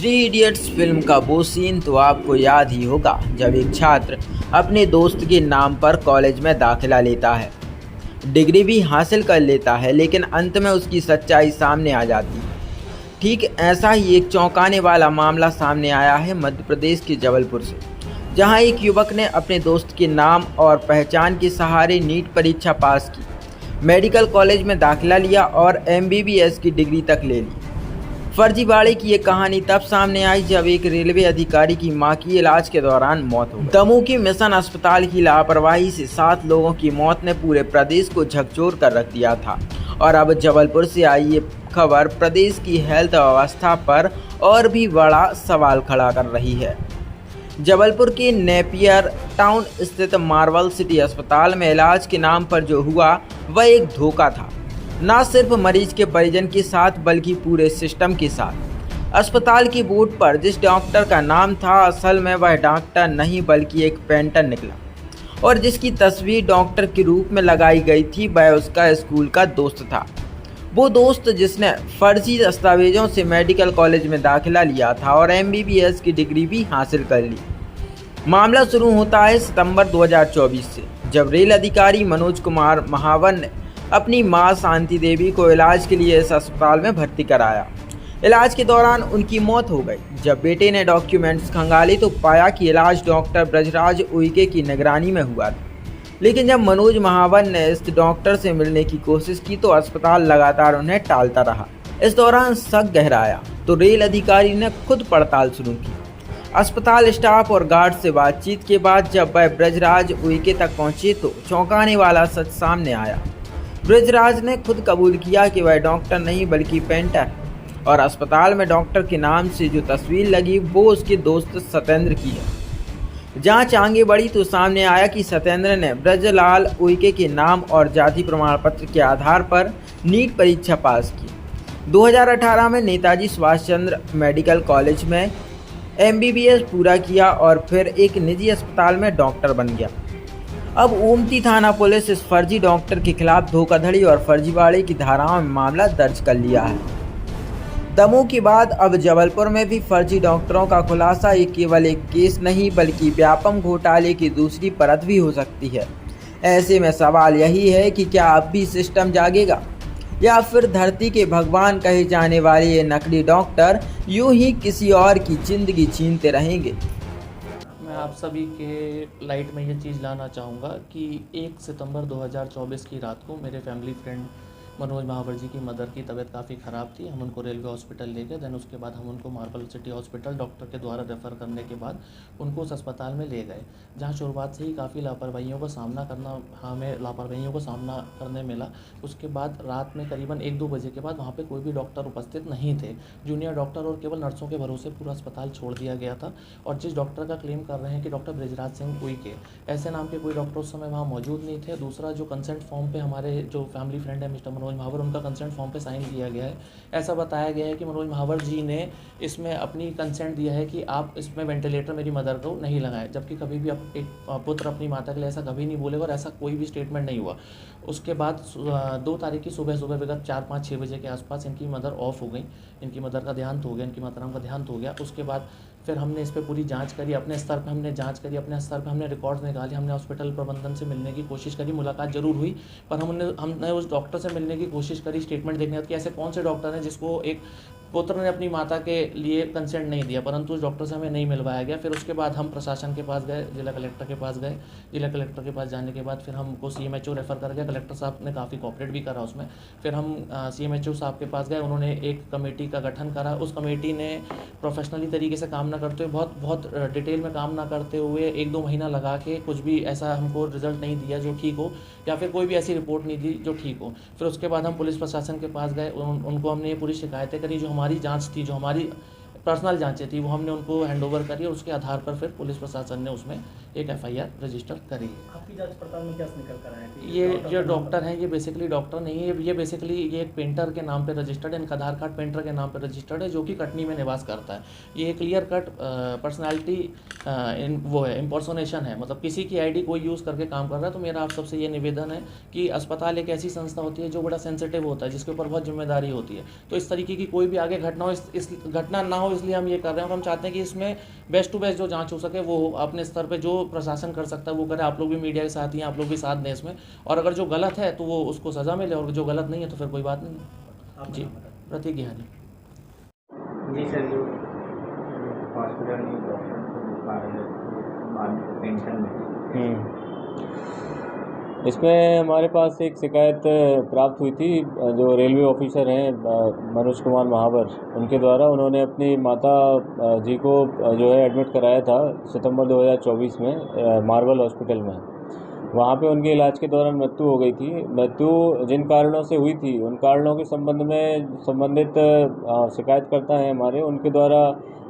Three idiots film का वो scene तो आपको याद ही होगा जब एक छात्र अपने दोस्त के नाम पर कॉलेज में दाखिला लेता है, डिग्री भी हासिल कर लेता है, लेकिन अंत में उसकी सच्चाई सामने आ जाती है। ठीक ऐसा ही एक चौंकाने वाला मामला सामने आया है मध्य प्रदेश के जबलपुर से, जहां एक युवक ने अपने दोस्त के नाम और पहचान के सहारे नीट परीक्षा पास की, मेडिकल कॉलेज में दाखिला लिया और एमबीबीएस की डिग्री तक ले ली। फर्जीवाड़े की ये कहानी तब सामने आई जब एक रेलवे अधिकारी की मां की इलाज के दौरान मौत हो गई। दमोह की मिशन अस्पताल की लापरवाही से 7 लोगों की मौत ने पूरे प्रदेश को झकझोर कर रख दिया था और अब जबलपुर से आई ये खबर प्रदेश की हेल्थ व्यवस्था पर और भी बड़ा सवाल खड़ा कर रही है। जबलपुर के नेपियर टाउन स्थित मार्बल सिटी अस्पताल में इलाज के नाम पर जो हुआ वह एक धोखा था, न सिर्फ मरीज के परिजन के साथ बल्कि पूरे सिस्टम के साथ। अस्पताल की बोर्ड पर जिस डॉक्टर का नाम था, असल में वह डॉक्टर नहीं बल्कि एक पेंटर निकला और जिसकी तस्वीर डॉक्टर के रूप में लगाई गई थी वह उसका स्कूल का दोस्त था। वो दोस्त जिसने फर्जी दस्तावेजों से मेडिकल कॉलेज में दाखिला लिया था और एमबीबीएस की डिग्री भी हासिल कर ली। मामला शुरू होता है सितंबर 2024 से, जब रेल अधिकारी मनोज कुमार महावर ने अपनी मां शांति देवी को इलाज के लिए इस अस्पताल में भर्ती कराया। इलाज के दौरान उनकी मौत हो गई। जब बेटे ने डॉक्यूमेंट्स खंगाले तो पाया कि इलाज डॉक्टर ब्रजराज उइके की निगरानी में हुआ था, लेकिन जब मनोज महावर ने इस डॉक्टर से मिलने की कोशिश की तो अस्पताल लगातार उन्हें टालता रहा। इस दौरान शक गहराया तो रेल अधिकारी ने खुद पड़ताल शुरू की। अस्पताल स्टाफ और गार्ड से बातचीत के बाद जब वह ब्रजराज उइके तक पहुंचे तो चौंकाने वाला सच सामने आया। ब्रजराज ने खुद कबूल किया कि वह डॉक्टर नहीं बल्कि पेंटर है और अस्पताल में डॉक्टर के नाम से जो तस्वीर लगी वो उसके दोस्त सत्येंद्र की है। जांच आगे बढ़ी तो सामने आया कि सत्येंद्र ने ब्रजलाल उइके के नाम और जाति प्रमाण पत्र के आधार पर नीट परीक्षा पास की। 2018 में नेताजी सुभाष चंद्र मेडिकल कॉलेज में एमबीबीएस पूरा किया और फिर एक निजी अस्पताल में डॉक्टर बन गया। अब ओमती थाना पुलिस इस फर्जी डॉक्टर के खिलाफ धोखाधड़ी और फर्जीवाड़े की धाराओं में मामला दर्ज कर लिया है। दमोह के बाद अब जबलपुर में भी फर्जी डॉक्टरों का खुलासा ये केवल एक केस नहीं बल्कि व्यापक घोटाले की दूसरी परत भी हो सकती है। ऐसे में सवाल यही है कि क्या अब भी सिस्टम जागेगा या फिर धरती के भगवान कहे जाने वाले ये नकली डॉक्टर यूं ही किसी और की जिंदगी छीनते रहेंगे। मैं आप सभी के लाइट में ये चीज़ लाना चाहूँगा कि 1 सितंबर 2024 की रात को मेरे फैमिली फ्रेंड मनोज महावर जी की मदर की तबीयत काफ़ी ख़राब थी। हम उनको रेलवे हॉस्पिटल ले गए। देन उसके बाद हम उनको मार्बल सिटी हॉस्पिटल डॉक्टर के द्वारा रेफ़र करने के बाद उनको उस अस्पताल में ले गए, जहाँ शुरुआत से ही काफ़ी लापरवाहियों का सामना करने मिला। उसके बाद रात में करीबन 1-2 बजे के बाद वहाँ पे कोई भी डॉक्टर उपस्थित नहीं थे। जूनियर डॉक्टर और केवल नर्सों के भरोसे पूरा अस्पताल छोड़ दिया गया था। और जिस डॉक्टर का क्लेम कर रहे हैं कि डॉक्टर ब्रजराज सिंह उइके, ऐसे नाम के कोई डॉक्टर उस समय वहाँ मौजूद नहीं थे। दूसरा, जो कंसेंट फॉर्म पे हमारे जो फैमिली फ्रेंड है मिस्टर मनोज महावर, उनका कंसेंट फॉर्म पे साइन किया गया है। ऐसा बताया गया है कि मनोज महावर जी ने इसमें अपनी कंसेंट दिया है कि आप इसमें वेंटिलेटर मेरी मदर को नहीं लगाएं, जबकि कभी भी एक पुत्र अपनी माता के लिए ऐसा कभी नहीं बोलेगा और ऐसा कोई भी स्टेटमेंट नहीं हुआ। उसके बाद 2 तारीख की सुबह विगत 4-5-6 बजे के आसपास इनकी मदर ऑफ हो गई। इनकी मदर का देहांत हो गया, इनकी माताराम का देहांत हो गया। उसके बाद फिर हमने इस पर पूरी जांच करी, अपने स्तर पे हमने रिकॉर्ड्स निकाले, हमने हॉस्पिटल प्रबंधन से मिलने की कोशिश करी, मुलाकात जरूर हुई, पर हमने उस डॉक्टर से मिलने की कोशिश करी स्टेटमेंट देखने कि ऐसे कौन से डॉक्टर हैं जिसको एक पुत्र ने अपनी माता के लिए कंसेंट नहीं दिया, परंतु उस डॉक्टर से हमें नहीं मिलवाया गया। फिर उसके बाद हम प्रशासन के पास गए, जिला कलेक्टर के पास गए। जिला कलेक्टर के पास जाने के बाद फिर हमको CMHO रेफ़र कर गया। कलेक्टर साहब ने काफ़ी कोऑपरेट भी करा उसमें। फिर हम CMHO साहब के पास गए, उन्होंने एक कमेटी का गठन करा। उस कमेटी ने प्रोफेशनली तरीके से काम ना करते हुए, बहुत डिटेल में काम ना करते हुए 1-2 महीना लगा के कुछ भी ऐसा हमको रिजल्ट नहीं दिया जो ठीक हो, या फिर कोई भी ऐसी रिपोर्ट नहीं दी जो ठीक हो। फिर उसके बाद हम पुलिस प्रशासन के पास गए, उनको हमने ये पूरी शिकायतें करी। जो हमारी जांच थी, जो हमारी पर्सनल जांचें थी, वो हमने उनको हैंडओवर करी और उसके आधार पर फिर पुलिस प्रशासन ने उसमें एक FIR रजिस्टर करी। आपकी जांच पड़ताल में क्या निकल कर आया है? ये जो डॉक्टर हैं ये बेसिकली डॉक्टर नहीं है, ये बेसिकली ये एक पेंटर के नाम पे रजिस्टर्ड है। इनका आधार कार्ड पेंटर के नाम पे रजिस्टर्ड है, जो कि कटनी में निवास करता है। ये क्लियर कट पर्सनैलिटी वो है, इम्पर्सोनेशन है, मतलब किसी की ID कोई यूज़ करके काम कर रहा है। तो मेरा आप सबसे ये निवेदन है कि अस्पताल एक ऐसी संस्था होती है जो बड़ा सेंसिटिव होता है, जिसके ऊपर बहुत जिम्मेदारी होती है। तो इस तरीके की कोई भी आगे घटना हो, इस घटना ना हो, हो, इसलिए हम ये कर रहे हैं। और हम चाहते हैं कि इसमें बेस्ट टू बेस्ट जो जांच हो सके वो अपने स्तर पे जो प्रशासन कर सकता है वो करे। आप लोग भी मीडिया के साथ ही हैं, आप लोग भी साथ दें इसमें, और अगर जो गलत है तो वो उसको सज़ा मिले, और जो गलत नहीं है तो फिर कोई बात नहीं है। जी, प्रतीक गिहानी। जी सर, जो हॉस्पिटल में डॉक्टर को दिखा रहे हैं बाद में पेंशन में, इसमें हमारे पास एक शिकायत प्राप्त हुई थी। जो रेलवे ऑफिसर हैं मनोज कुमार महावर, उनके द्वारा उन्होंने अपनी माता जी को जो है एडमिट कराया था सितंबर 2024 में मार्बल हॉस्पिटल में। वहाँ पे उनके इलाज के दौरान मृत्यु हो गई थी। मृत्यु जिन कारणों से हुई थी उन कारणों के संबंध में संबंधित शिकायतकर्ता हैं हमारे, उनके द्वारा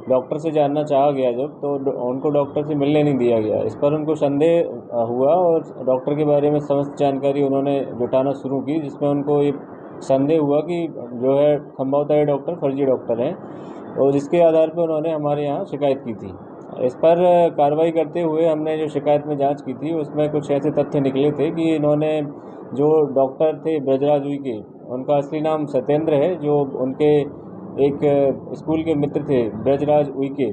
डॉक्टर से जानना चाहा गया जब, तो उनको डॉक्टर से मिलने नहीं दिया गया। इस पर उनको संदेह हुआ और डॉक्टर के बारे में समस्त जानकारी उन्होंने जुटाना शुरू की, जिसमें उनको ये संदेह हुआ कि जो है संभवतः ये डॉक्टर फर्जी डॉक्टर हैं, और जिसके आधार पर उन्होंने हमारे यहाँ शिकायत की थी। इस पर कार्रवाई करते हुए हमने जो शिकायत में जांच की थी उसमें कुछ ऐसे तथ्य निकले थे कि इन्होंने जो डॉक्टर थे ब्रजराज उइके, उनका असली नाम सत्येंद्र है, जो उनके एक स्कूल के मित्र थे ब्रजराज उइके,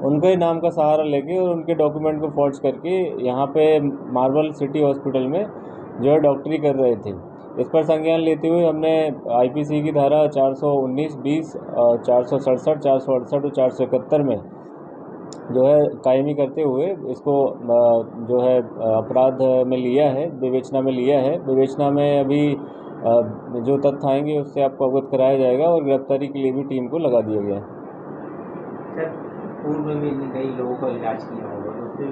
उनके नाम का सहारा लेके और उनके डॉक्यूमेंट को फॉर्ज करके यहाँ पे मार्बल सिटी हॉस्पिटल में जो है डॉक्टरी कर रहे थे। इस पर संज्ञान लेते हुए हमने आईपीसी की धारा 419, 20, 467, 468 और 471 में जो है कायमी करते हुए इसको जो है अपराध में लिया है, विवेचना में लिया है। विवेचना में अभी जो तथ्य आएंगे उससे आपको अवगत कराया जाएगा और गिरफ्तारी के लिए भी टीम को लगा दिया गया है। सर पूर्व में कई लोगों का इलाज किया होगा, तो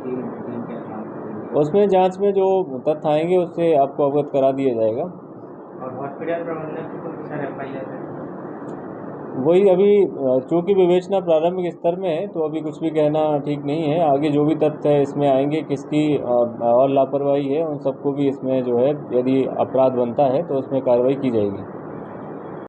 टीम क्या काम करेगी? उसमें जांच में जो तथ्य आएंगे उससे आपको अवगत करा दिया जाएगा। और हॉस्पिटल प्रबंधन के ऊपर सर एफआईआर है? वही अभी चूँकि विवेचना प्रारंभिक स्तर में है तो अभी कुछ भी कहना ठीक नहीं है। आगे जो भी तथ्य इसमें आएंगे, किसकी और लापरवाही है, उन सबको भी इसमें जो है यदि अपराध बनता है तो उसमें कार्रवाई की जाएगी।